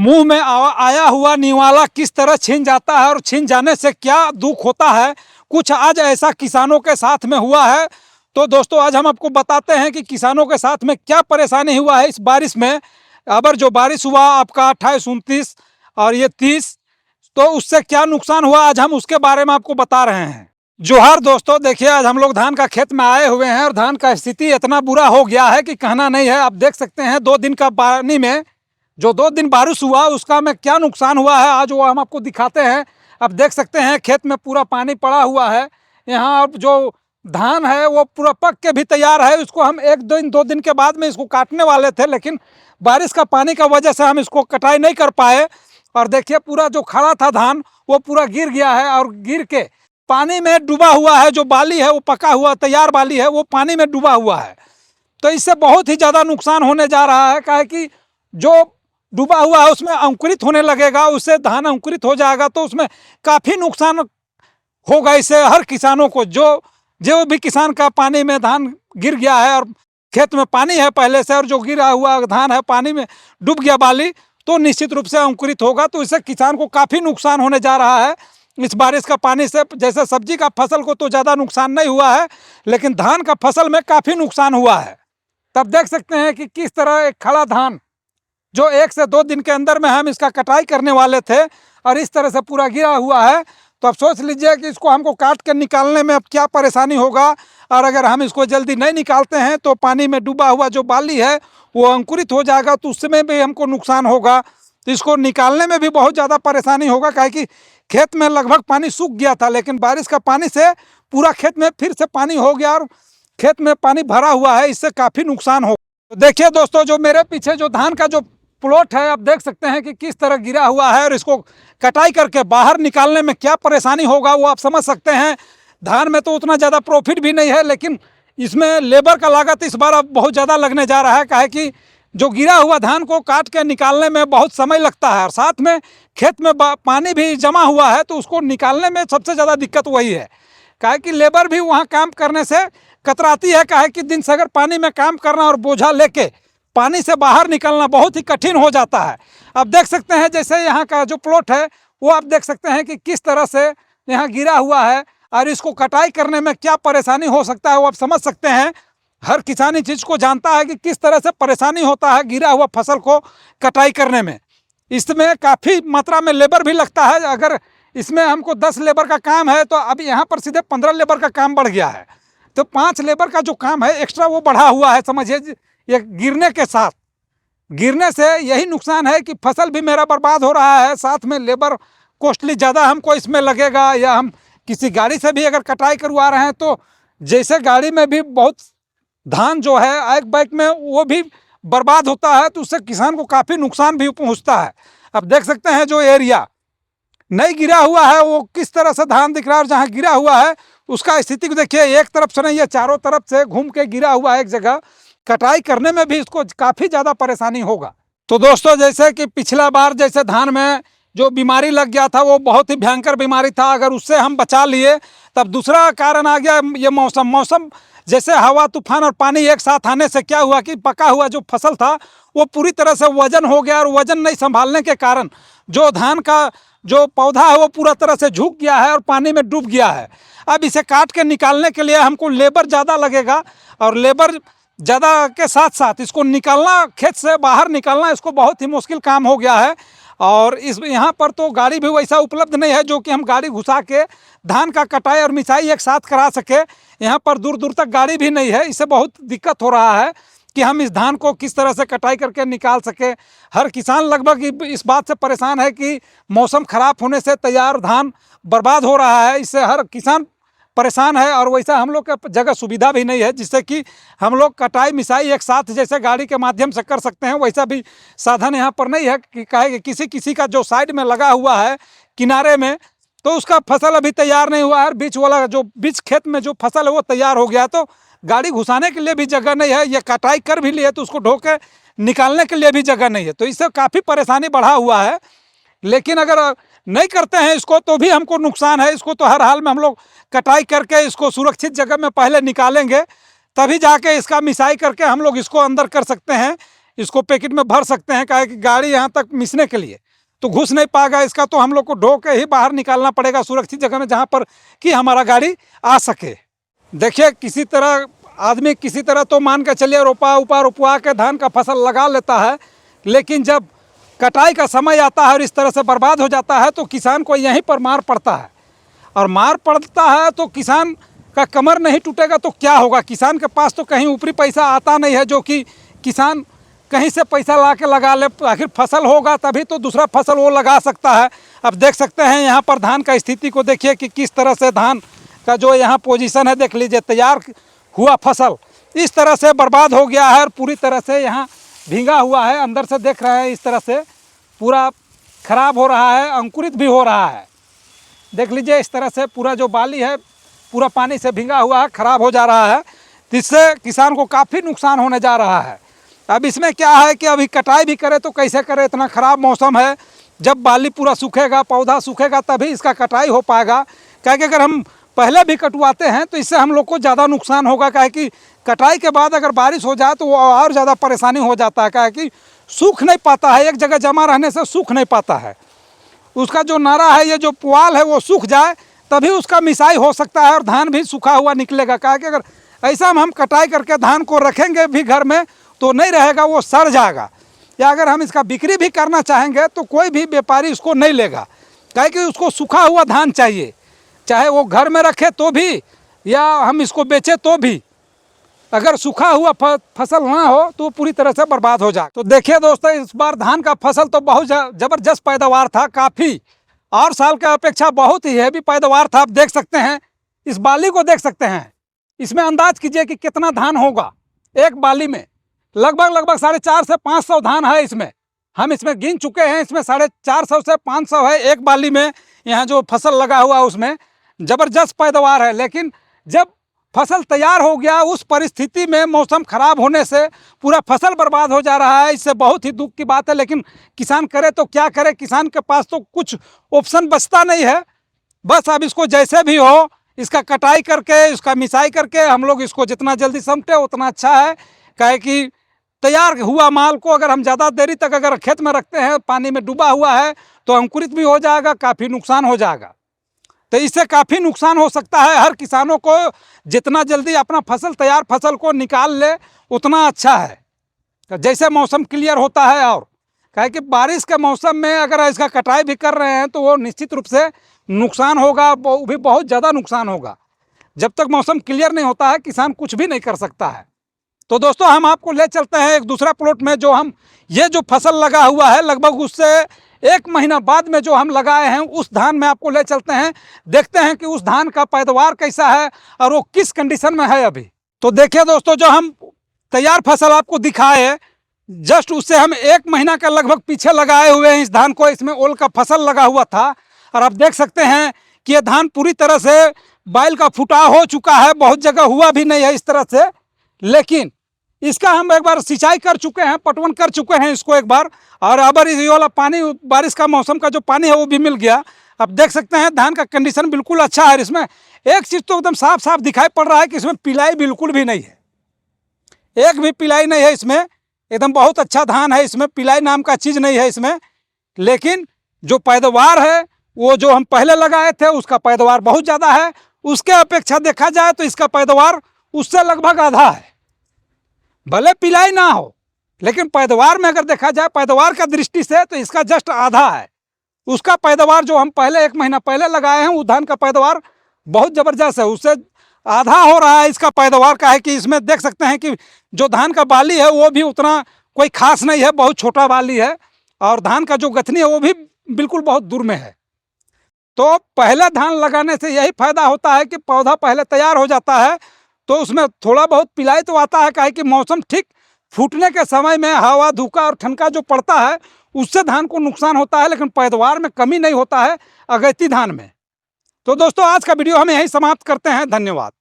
मुंह में आया हुआ निवाला किस तरह छिन जाता है और छिन जाने से क्या दुख होता है, कुछ आज ऐसा किसानों के साथ में हुआ है। तो दोस्तों आज हम आपको बताते हैं कि किसानों के साथ में क्या परेशानी हुआ है इस बारिश में। अबर जो बारिश हुआ आपका 28, 29 और ये 30, तो उससे क्या नुकसान हुआ आज हम उसके बारे में आपको बता रहे हैं। जोहार दोस्तों, देखिए आज हम लोग धान का खेत में आए हुए हैं और धान का स्थिति इतना बुरा हो गया है कि कहना नहीं है। आप देख सकते हैं 2 दिन का पानी में जो 2 दिन बारिश हुआ उसका में क्या नुकसान हुआ है आज वो हम आपको दिखाते हैं। अब देख सकते हैं खेत में पूरा पानी पड़ा हुआ है। यहाँ जो धान है वो पूरा पक के भी तैयार है। इसको हम 2 दिन के बाद में इसको काटने वाले थे, लेकिन बारिश का पानी का वजह से हम इसको कटाई नहीं कर पाए। और देखिए पूरा जो खड़ा था धान वो पूरा गिर गया है और गिर के पानी में डूबा हुआ है। जो बाली है वो पका हुआ तैयार बाली है वो पानी में डूबा हुआ है। तो इससे बहुत ही ज़्यादा नुकसान होने जा रहा है। काहे कि जो डूबा हुआ है उसमें अंकुरित होने लगेगा, उससे धान अंकुरित हो जाएगा तो उसमें काफ़ी नुकसान होगा। इससे हर किसानों को जो भी किसान का पानी में धान गिर गया है और खेत में पानी है पहले से और जो गिरा हुआ धान है पानी में डूब गया बाली, तो निश्चित रूप से अंकुरित होगा। तो इससे किसान को काफ़ी नुकसान होने जा रहा है इस बारिश का पानी से। जैसे सब्जी का फसल को तो ज़्यादा नुकसान नहीं हुआ है, लेकिन धान का फसल में काफ़ी नुकसान हुआ है। तब देख सकते हैं कि किस तरह एक खड़ा धान जो 1 से 2 दिन के अंदर में हम इसका कटाई करने वाले थे और इस तरह से पूरा गिरा हुआ है। तो अब सोच लीजिए कि इसको हमको काट कर निकालने में अब क्या परेशानी होगा। और अगर हम इसको जल्दी नहीं निकालते हैं तो पानी में डूबा हुआ जो बाली है वो अंकुरित हो जाएगा, तो उसमें भी हमको नुकसान होगा। तो इसको निकालने में भी बहुत ज़्यादा परेशानी होगा, काहे कि खेत में लगभग पानी सूख गया था, लेकिन बारिश का पानी से पूरा खेत में फिर से पानी हो गया और खेत में पानी भरा हुआ है। इससे काफ़ी नुकसान हो। तो देखिए दोस्तों, जो मेरे पीछे जो धान का जो प्लॉट है आप देख सकते हैं कि किस तरह गिरा हुआ है और इसको कटाई करके बाहर निकालने में क्या परेशानी होगा वो आप समझ सकते हैं। धान में तो उतना ज़्यादा प्रॉफिट भी नहीं है, लेकिन इसमें लेबर का लागत इस बार अब बहुत ज़्यादा लगने जा रहा है। काहे कि जो गिरा हुआ धान को काट के निकालने में बहुत समय लगता है और साथ में खेत में पानी भी जमा हुआ है, तो उसको निकालने में सबसे ज़्यादा दिक्कत वही है। काहे कि लेबर भी वहाँ काम करने से कतराती है। काहे कि दिन से अगर पानी में काम करना और बोझा लेके पानी से बाहर निकलना बहुत ही कठिन हो जाता है। अब देख सकते हैं जैसे यहाँ का जो प्लॉट है वो आप देख सकते हैं कि किस तरह से यहाँ गिरा हुआ है और इसको कटाई करने में क्या परेशानी हो सकता है वो आप समझ सकते हैं। हर किसान इस चीज़ को जानता है कि किस तरह से परेशानी होता है गिरा हुआ फसल को कटाई करने में। इसमें काफ़ी मात्रा में लेबर भी लगता है। अगर इसमें हमको 10 लेबर का काम है तो अभी यहाँ पर सीधे 15 लेबर का काम बढ़ गया है। तो 5 लेबर का जो काम है एक्स्ट्रा वो बढ़ा हुआ है। समझिए ये गिरने के साथ, गिरने से यही नुकसान है कि फसल भी मेरा बर्बाद हो रहा है, साथ में लेबर कॉस्टली ज़्यादा हमको इसमें लगेगा। या हम किसी गाड़ी से भी अगर कटाई करवा रहे हैं तो जैसे गाड़ी में भी बहुत धान जो है एक बैग में वो भी बर्बाद होता है, तो उससे किसान को काफ़ी नुकसान भी पहुंचता है। अब देख सकते हैं जो एरिया नहीं गिरा हुआ है वो किस तरह से धान दिख रहा है और जहाँ गिरा हुआ है उसका स्थिति को देखिए। एक तरफ से नहीं, ये चारों तरफ से घूम के गिरा हुआ है एक जगह। कटाई करने में भी इसको काफ़ी ज़्यादा परेशानी होगा। तो दोस्तों जैसे कि पिछला बार जैसे धान में जो बीमारी लग गया था वो बहुत ही भयंकर बीमारी था, अगर उससे हम बचा लिए। तब दूसरा कारण आ गया ये मौसम जैसे हवा तूफान और पानी एक साथ आने से क्या हुआ कि पका हुआ जो फसल था वो पूरी तरह से वजन हो गया और वजन नहीं संभालने के कारण जो धान का जो पौधा है वो पूरा तरह से झुक गया है और पानी में डूब गया है। अब इसे काट के निकालने के लिए हमको लेबर ज़्यादा लगेगा और लेबर ज़्यादा के साथ साथ इसको निकालना, खेत से बाहर निकालना इसको बहुत ही मुश्किल काम हो गया है। और इस यहाँ पर तो गाड़ी भी वैसा उपलब्ध नहीं है जो कि हम गाड़ी घुसा के धान का कटाई और मिसाई एक साथ करा सके। यहाँ पर दूर दूर तक गाड़ी भी नहीं है, इससे बहुत दिक्कत हो रहा है कि हम इस धान को किस तरह से कटाई करके निकाल सके। हर किसान लगभग इस बात से परेशान है कि मौसम ख़राब होने से तैयार धान बर्बाद हो रहा है, इससे हर किसान परेशान है। और वैसा हम लोग के जगह सुविधा भी नहीं है जिससे कि हम लोग कटाई मिसाई एक साथ जैसे गाड़ी के माध्यम से कर सकते हैं, वैसा भी साधन यहाँ पर नहीं है। कि कहे किसी किसी का जो साइड में लगा हुआ है किनारे में तो उसका फसल अभी तैयार नहीं हुआ है, बीच वाला जो बीच खेत में जो फसल है वो तैयार हो गया, तो गाड़ी घुसाने के लिए भी जगह नहीं है। ये कटाई कर भी लिए तो उसको ढो के निकालने के लिए भी जगह नहीं है, तो इससे काफ़ी परेशानी बढ़ा हुआ है। लेकिन अगर नहीं करते हैं इसको तो भी हमको नुकसान है। इसको तो हर हाल में हम लोग कटाई करके इसको सुरक्षित जगह में पहले निकालेंगे, तभी जाके इसका मिसाई करके हम लोग इसको अंदर कर सकते हैं। इसको पैकेट में भर सकते हैं, काहे कि गाड़ी यहाँ तक मिसने के लिए तो घुस नहीं पाएगा इसका, तो हम लोग को ढो के ही बाहर निकालना पड़ेगा सुरक्षित जगह में जहाँ पर कि हमारा गाड़ी आ सके। देखिए किसी तरह आदमी किसी तरह तो मान के चलिए रोपवा के धान का फसल लगा लेता है, लेकिन जब कटाई का समय आता है और इस तरह से बर्बाद हो जाता है तो किसान को यहीं पर मार पड़ता है। और मार पड़ता है तो किसान का कमर नहीं टूटेगा तो क्या होगा। किसान के पास तो कहीं ऊपरी पैसा आता नहीं है जो कि किसान कहीं से पैसा ला के लगा ले, आखिर फसल होगा तभी तो दूसरा फसल वो लगा सकता है। अब देख सकते हैं यहाँ पर धान का स्थिति को देखिए कि किस तरह से धान का जो यहाँ पोजीशन है देख लीजिए, तैयार हुआ फसल इस तरह से बर्बाद हो गया है और पूरी तरह से यहाँ भींगा हुआ है। अंदर से देख रहे हैं इस तरह से पूरा खराब हो रहा है, अंकुरित भी हो रहा है। देख लीजिए इस तरह से पूरा जो बाली है पूरा पानी से भींगा हुआ है, खराब हो जा रहा है, जिससे किसान को काफ़ी नुकसान होने जा रहा है। अब इसमें क्या है कि अभी कटाई भी करे तो कैसे करे, इतना ख़राब मौसम है। जब बाली पूरा सूखेगा, पौधा सूखेगा तभी इसका कटाई हो पाएगा। क्या कि अगर हम पहले भी कटवाते हैं तो इससे हम लोग को ज़्यादा नुकसान होगा, क्या कि कटाई के बाद अगर बारिश हो जाए तो वो और ज़्यादा परेशानी हो जाता है, क्या कि सूख नहीं पाता है, एक जगह जमा रहने से सूख नहीं पाता है। उसका जो नारा है, ये जो पुआल है वो सूख जाए तभी उसका मिसाई हो सकता है और धान भी सूखा हुआ निकलेगा। क्या कि अगर ऐसा हम कटाई करके धान को रखेंगे भी घर में तो नहीं रहेगा, वो सड़ जाएगा। या अगर हम इसका बिक्री भी करना चाहेंगे तो कोई भी व्यापारी इसको नहीं लेगा, क्या कि उसको सूखा हुआ धान चाहिए, चाहे वो घर में रखे तो भी या हम इसको बेचें तो भी। अगर सूखा हुआ फसल ना हो तो पूरी तरह से बर्बाद हो जाए। तो देखिए दोस्तों, इस बार धान का फसल तो बहुत ज़बरदस्त पैदावार था, काफ़ी और साल के अपेक्षा बहुत ही हैवी पैदावार था। आप देख सकते हैं, इस बाली को देख सकते हैं, इसमें अंदाज कीजिए कि कितना धान होगा। एक बाली में लगभग 450 से 500 धान है इसमें, हम इसमें गिन चुके हैं। इसमें 450 से 500 है एक बाली में, यहाँ जो फसल लगा हुआ है उसमें ज़बरदस्त पैदावार है। लेकिन जब फसल तैयार हो गया उस परिस्थिति में मौसम ख़राब होने से पूरा फसल बर्बाद हो जा रहा है। इससे बहुत ही दुख की बात है, लेकिन किसान करे तो क्या करे, किसान के पास तो कुछ ऑप्शन बचता नहीं है। बस अब इसको जैसे भी हो इसका कटाई करके, इसका मिसाई करके हम लोग इसको जितना जल्दी समेटे उतना अच्छा है। क्या कि तैयार हुआ माल को अगर हम ज़्यादा देरी तक अगर खेत में रखते हैं, पानी में डूबा हुआ है, तो अंकुरित भी हो जाएगा, काफ़ी नुकसान हो जाएगा। तो इससे काफ़ी नुकसान हो सकता है। हर किसानों को जितना जल्दी अपना तैयार फसल को निकाल ले उतना अच्छा है, तो जैसे मौसम क्लियर होता है। और क्या कि बारिश के मौसम में अगर इसका कटाई भी कर रहे हैं तो वो निश्चित रूप से नुकसान होगा, वो भी बहुत ज़्यादा नुकसान होगा। जब तक मौसम क्लियर नहीं होता है किसान कुछ भी नहीं कर सकता है। तो दोस्तों, हम आपको ले चलते हैं एक दूसरा प्लॉट में, जो हम ये जो फसल लगा हुआ है लगभग उससे 1 महीना बाद में जो हम लगाए हैं उस धान में आपको ले चलते हैं, देखते हैं कि उस धान का पैदावार कैसा है और वो किस कंडीशन में है अभी। तो देखिए दोस्तों, जो हम तैयार फसल आपको दिखाए जस्ट उससे हम 1 महीना का लगभग पीछे लगाए हुए हैं इस धान को। इसमें ओल का फसल लगा हुआ था और आप देख सकते हैं कि ये धान पूरी तरह से बैल का फुटाव हो चुका है, बहुत जगह हुआ भी नहीं है इस तरह से। लेकिन इसका हम एक बार सिंचाई कर चुके हैं, पटवन कर चुके हैं इसको एक बार, और अब ये वाला पानी बारिश का मौसम का जो पानी है वो भी मिल गया। अब देख सकते हैं धान का कंडीशन बिल्कुल अच्छा है। इसमें एक चीज़ तो एकदम साफ साफ दिखाई पड़ रहा है कि इसमें पिलाई बिल्कुल भी नहीं है, एक भी पिलाई नहीं है इसमें। एकदम बहुत अच्छा धान है, इसमें पिलाई नाम का चीज़ नहीं है इसमें। लेकिन जो पैदावार है वो जो हम पहले लगाए थे उसका पैदावार बहुत ज़्यादा है, उसके अपेक्षा देखा जाए तो इसका पैदावार उससे लगभग आधा है। भले पिलाई ना हो लेकिन पैदावार में अगर देखा जाए पैदावार का दृष्टि से तो इसका जस्ट आधा है। उसका पैदावार जो हम पहले 1 महीना पहले लगाए हैं उस धान का पैदावार बहुत ज़बरदस्त है, उससे आधा हो रहा है इसका पैदावार। का है कि इसमें देख सकते हैं कि जो धान का बाली है वो भी उतना कोई खास नहीं है, बहुत छोटा बाली है, और धान का जो गथनी है वो भी बिल्कुल बहुत दूर में है। तो पहले धान लगाने से यही फायदा होता है कि पौधा पहले तैयार हो जाता है तो उसमें थोड़ा बहुत पिलाई तो आता है। क्या है कि मौसम ठीक फूटने के समय में हवा धूका और ठनका जो पड़ता है उससे धान को नुकसान होता है, लेकिन पैदावार में कमी नहीं होता है अगैती धान में। तो दोस्तों, आज का वीडियो हम यहीं समाप्त करते हैं। धन्यवाद।